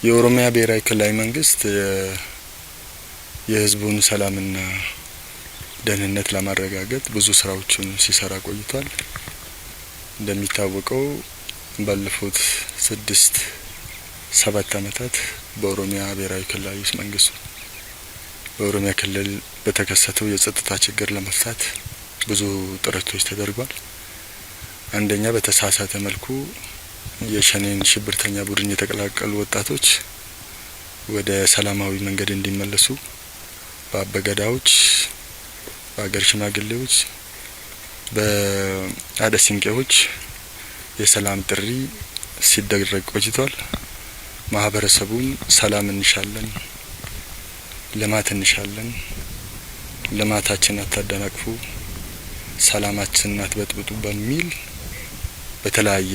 የኦሮሚያ ብሔራዊ ክልላዊ መንግስት የህዝቡን ሰላምና ደህንነት ለማረጋገጥ ብዙ ስራዎችን ሲሰራ ቆይቷል። እንደሚታወቀው ባለፉት 6-7 አመታት በኦሮሚያ ብሔራዊ ክልላዊ መንግስት በኦሮሚያ ክልል በተከሰተው የጸጥታ ችግር ለመፍታት ብዙ ጥረቶች ተደርጓል። አንደኛ በተሳሳተ መልኩ የሸኔን ሽብርተኛ ቡድን የተቀላቀሉ ወጣቶች ወደ ሰላማዊ መንገድ እንዲመለሱ በአበገዳዎች፣ በአገር ሽማግሌዎች፣ በአደሲንቄዎች የሰላም ጥሪ ሲደረግ ቆይቷል። ማህበረሰቡም ሰላም እንሻለን፣ ልማት እንሻለን፣ ልማታችን አታደናቅፉ፣ ሰላማችንን አትበጥብጡ በሚል በተለያየ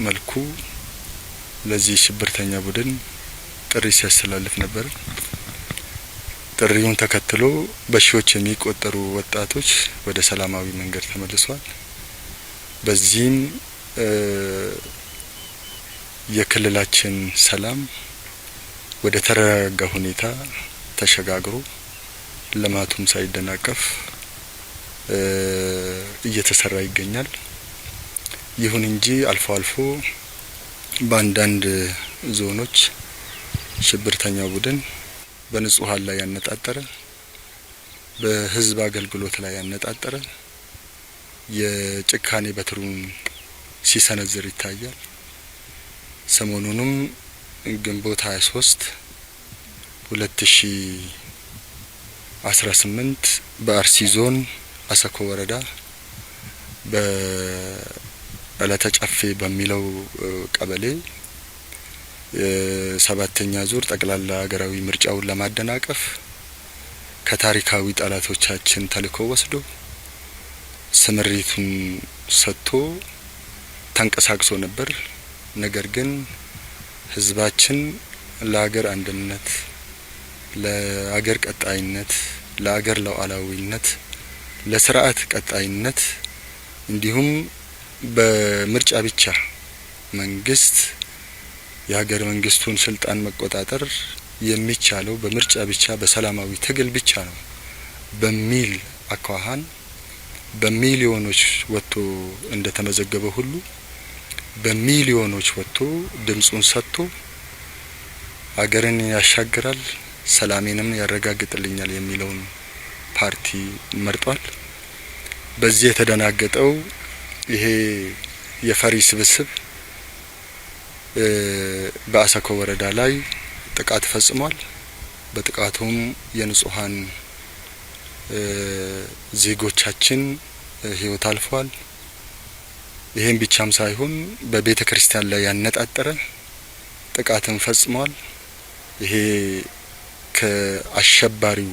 መልኩ ለዚህ ሽብርተኛ ቡድን ጥሪ ሲያስተላልፍ ነበር። ጥሪውን ተከትሎ በሺዎች የሚቆጠሩ ወጣቶች ወደ ሰላማዊ መንገድ ተመልሰዋል። በዚህም የክልላችን ሰላም ወደ ተረጋጋ ሁኔታ ተሸጋግሮ ልማቱም ሳይደናቀፍ እየተሰራ ይገኛል። ይሁን እንጂ አልፎ አልፎ በአንዳንድ ዞኖች ሽብርተኛው ቡድን በንጹሃን ላይ ያነጣጠረ በህዝብ አገልግሎት ላይ ያነጣጠረ የጭካኔ በትሩን ሲሰነዝር ይታያል። ሰሞኑንም ግንቦት 23 2018 በአርሲ ዞን አሰኮ ወረዳ በለተጨፌ በሚለው ቀበሌ 7ኛ ዙር ጠቅላላ ሀገራዊ ምርጫውን ለማደናቀፍ ከታሪካዊ ጠላቶቻችን ተልዕኮ ወስዶ ስምሪቱን ሰጥቶ ተንቀሳቅሶ ነበር። ነገር ግን ህዝባችን ለሀገር አንድነት፣ ለሀገር ቀጣይነት፣ ለሀገር ሉዓላዊነት፣ ለስርዓት ቀጣይነት እንዲሁም በምርጫ ብቻ መንግስት የሀገር መንግስቱን ስልጣን መቆጣጠር የሚቻለው በምርጫ ብቻ በሰላማዊ ትግል ብቻ ነው በሚል አኳኋን በሚሊዮኖች ወጥቶ እንደተመዘገበ ሁሉ በሚሊዮኖች ወጥቶ ድምጹን ሰጥቶ ሀገርን ያሻግራል፣ ሰላሜንም ያረጋግጥልኛል የሚለውን ፓርቲ መርጧል። በዚህ የተደናገጠው ይሄ የፈሪ ስብስብ በአሰኮ ወረዳ ላይ ጥቃት ፈጽሟል። በጥቃቱም የንጹሃን ዜጎቻችን ህይወት አልፏል። ይሄን ብቻም ሳይሆን በቤተ ክርስቲያን ላይ ያነጣጠረ ጥቃትን ፈጽሟል። ይሄ ከአሸባሪው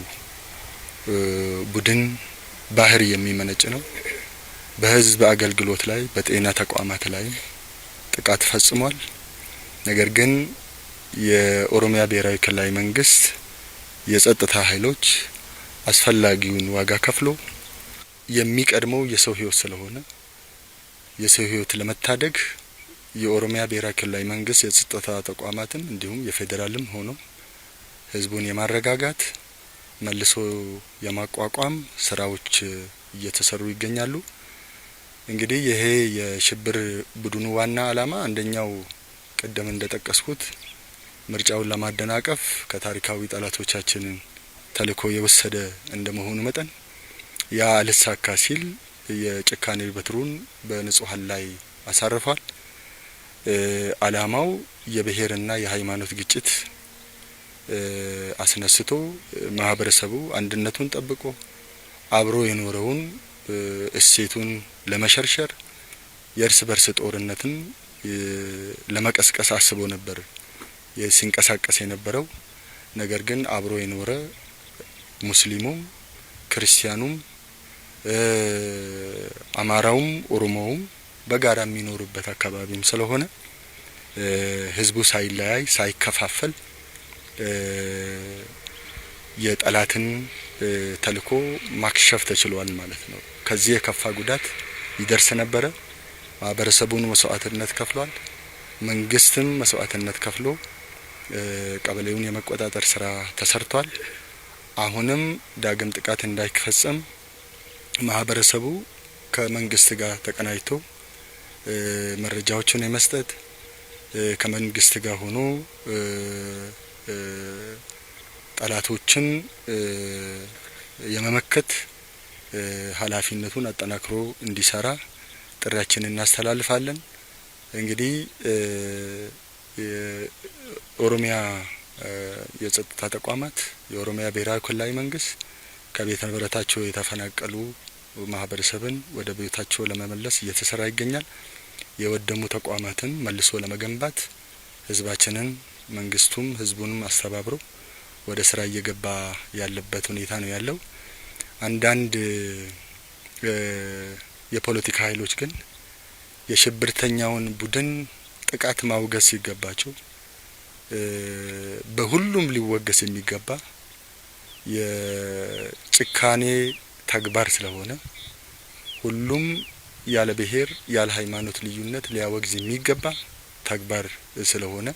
ቡድን ባህሪ የሚመነጭ ነው። በህዝብ አገልግሎት ላይ በጤና ተቋማት ላይ ጥቃት ፈጽሟል። ነገር ግን የኦሮሚያ ብሔራዊ ክልላዊ መንግስት የጸጥታ ኃይሎች አስፈላጊውን ዋጋ ከፍሎ የሚቀድመው የሰው ህይወት ስለሆነ የሰው ህይወት ለመታደግ የኦሮሚያ ብሔራዊ ክልላዊ መንግስት የጸጥታ ተቋማትን እንዲሁም የፌዴራልም ሆኖ ህዝቡን የማረጋጋት መልሶ የማቋቋም ስራዎች እየተሰሩ ይገኛሉ። እንግዲህ ይሄ የሽብር ቡድኑ ዋና አላማ አንደኛው ቀደም እንደጠቀስኩት ምርጫውን ለማደናቀፍ ከታሪካዊ ጠላቶቻችን ተልዕኮ የወሰደ እንደመሆኑ መጠን ያ አልሳካ ሲል የጭካኔ በትሩን በንጹሃን ላይ አሳርፏል። አላማው የብሔርና የሃይማኖት ግጭት አስነስቶ ማህበረሰቡ አንድነቱን ጠብቆ አብሮ የኖረውን እሴቱን ለመሸርሸር የእርስ በርስ ጦርነትን ለመቀስቀስ አስቦ ነበር ሲንቀሳቀስ የነበረው። ነገር ግን አብሮ የኖረ ሙስሊሙም ክርስቲያኑም አማራውም ኦሮሞውም በጋራ የሚኖሩበት አካባቢም ስለሆነ ህዝቡ ሳይለያይ ሳይከፋፈል የጠላትን ተልዕኮ ማክሸፍ ተችሏል ማለት ነው። ከዚህ የከፋ ጉዳት ይደርስ ነበረ። ማህበረሰቡን መስዋዕትነት ከፍሏል። መንግስትም መስዋዕትነት ከፍሎ ቀበሌውን የመቆጣጠር ስራ ተሰርቷል። አሁንም ዳግም ጥቃት እንዳይፈጸም ማህበረሰቡ ከመንግስት ጋር ተቀናጅቶ መረጃዎችን የመስጠት ከመንግስት ጋር ሆኖ ጠላቶችን የመመከት ኃላፊነቱን አጠናክሮ እንዲሰራ ጥሪያችንን እናስተላልፋለን። እንግዲህ የኦሮሚያ የጸጥታ ተቋማት የኦሮሚያ ብሔራዊ ክልላዊ መንግስት ከቤተ ንብረታቸው የተፈናቀሉ ማህበረሰብን ወደ ቤታቸው ለመመለስ እየተሰራ ይገኛል። የወደሙ ተቋማትን መልሶ ለመገንባት ህዝባችንን መንግስቱም ህዝቡንም አስተባብሮ ወደ ስራ እየገባ ያለበት ሁኔታ ነው ያለው። አንዳንድ የፖለቲካ ኃይሎች ግን የሽብርተኛውን ቡድን ጥቃት ማውገዝ ሲገባቸው በሁሉም ሊወገዝ የሚገባ የጭካኔ ተግባር ስለሆነ ሁሉም ያለ ብሔር ያለ ሃይማኖት ልዩነት ሊያወግዝ የሚገባ ተግባር ስለሆነ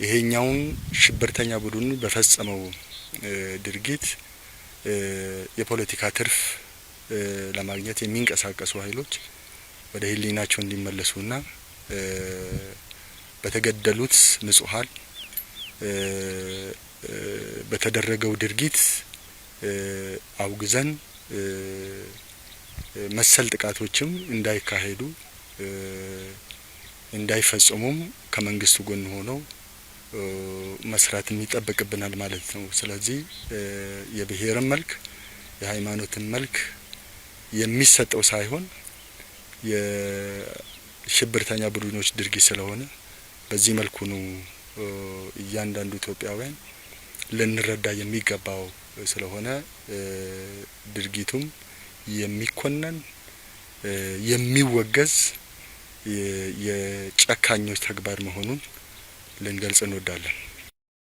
ይሄኛውን ሽብርተኛ ቡድን በፈጸመው ድርጊት የፖለቲካ ትርፍ ለማግኘት የሚንቀሳቀሱ ኃይሎች ወደ ህሊናቸው እንዲመለሱና በተገደሉት ንጹሃን በተደረገው ድርጊት አውግዘን መሰል ጥቃቶችም እንዳይካሄዱ እንዳይፈጸሙም ከመንግስቱ ጎን ሆነው መስራት የሚጠበቅብናል ማለት ነው። ስለዚህ የብሔርን መልክ የሃይማኖትን መልክ የሚሰጠው ሳይሆን የሽብርተኛ ቡድኖች ድርጊት ስለሆነ በዚህ መልኩ ነው እያንዳንዱ ኢትዮጵያውያን ልንረዳ የሚገባው ስለሆነ ድርጊቱም የሚኮነን የሚወገዝ የጨካኞች ተግባር መሆኑን ልንገልጽ እንወዳለን።